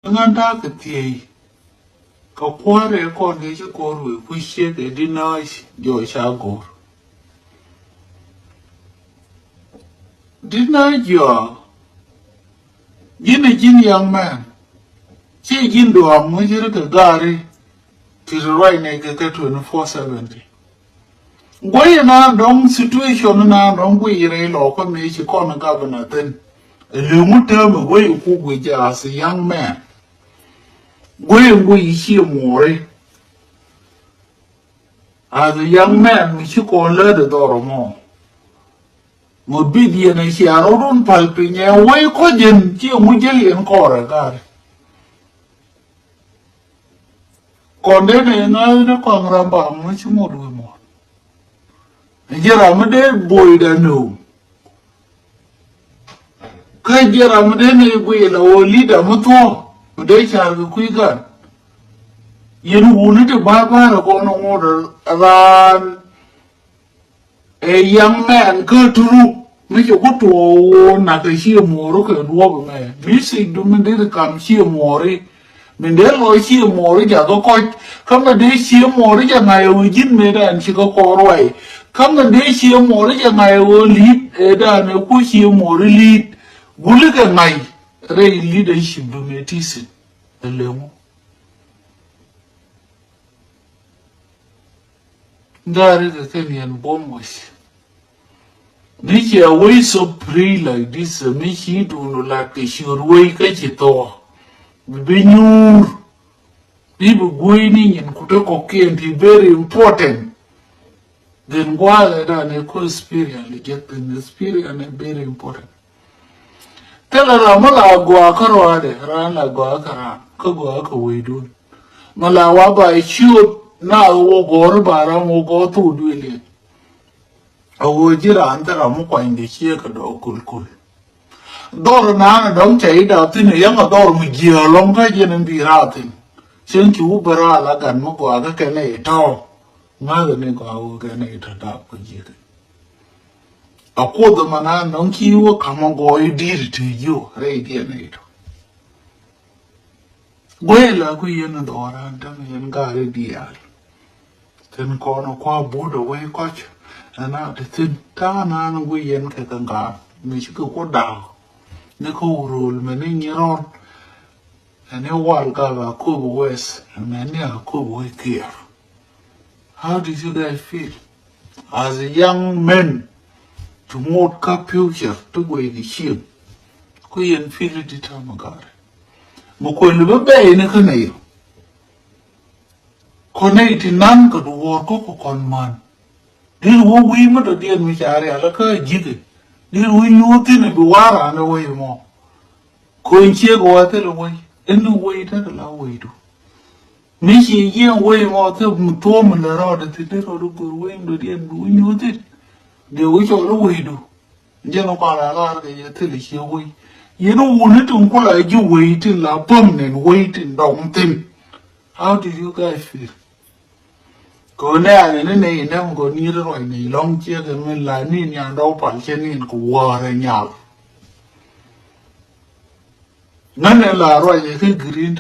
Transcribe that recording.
ngan da ka tiye ka kware kon ge ji ko ru ku she de dina jo sha go dina jo yin young man che yin do mo ji ka gari ti right ne ka 24/7 goyi na dong situation na dong goyi re lo ko me chi ko na governor ten le mu te mo goyi ku goyi ja as a young man goyi chi mo re as a young man mi chi ko le de do mo bi di na chi a ron pal pi ne goyi ko jen chi mu je yen ko ra ga kon de ne na ko ramba mo chi mo do mo Jeramade boy da no. Kai jeramade ne boy la o leader muto. Mudai char ku kuigan. Yen wuni de baba ra ko no ngor ran a young man go turu. Mi ko to na ka shi mo ro ko do me. Mi si du men de kam shi mo re. Mình để lối chia mồ đấy chả có coi không là để chia mồ đấy chả ngày ở chín mấy đàn chỉ có rồi không là để chia mồ đấy chả ngày ở lít đàn ở cuối chia mồ đấy lít bùn cái ngày đây leadership dominated lemo đây cái niên bombos nếu chỉ way so free like this mình chỉ đủ là cái sure way cái gì to Binyur, people going in Kutoko and very important. Then while that a co-experience, get the experience very important. Tell her Mala Guacarade, Rana Guacara, Kaguaka we do. Malawaba is sure now walk or baram will go to do it. I will get under a mocha in the shake or cool. Door na dong chai da tin yang door mu gia long ka jen bi ra tin chen chu bara la gan mo kwa ka ne to ma ga ne ko ga ne ta da ko ji a ko da mana dong ki wo ka mo go i dir to you re di ne to gwe la ku yen do ra ta yen ga re di ya ten ko no kwa bu do we ko na de tin ta na no gwe yen ka ga mi chi ko da ne ko rule me ne nyiron ne wal ga ba ko west me ne ko here. How did you guys feel as a young man to mod ka future to go in the ship ko yen feel it ta magare mo ko le be ne ka ne ko ne ti nan ko do wor ko kon man dir wo wi mo do dien mi chare ala ka jige Dil we knew thing be war and away more. Coin check water away, and no way that allow way to. Michi ye way more to Tom and the rod at the little good wing to the end we knew it. The wish all the way do. General Palara, they tell it your way. You know, wanted to call you waiting la permanent waiting down thing. How did you guys feel? Go there and then them go near the right long chair and when Lani and open Chenin go war and yell. None of la right green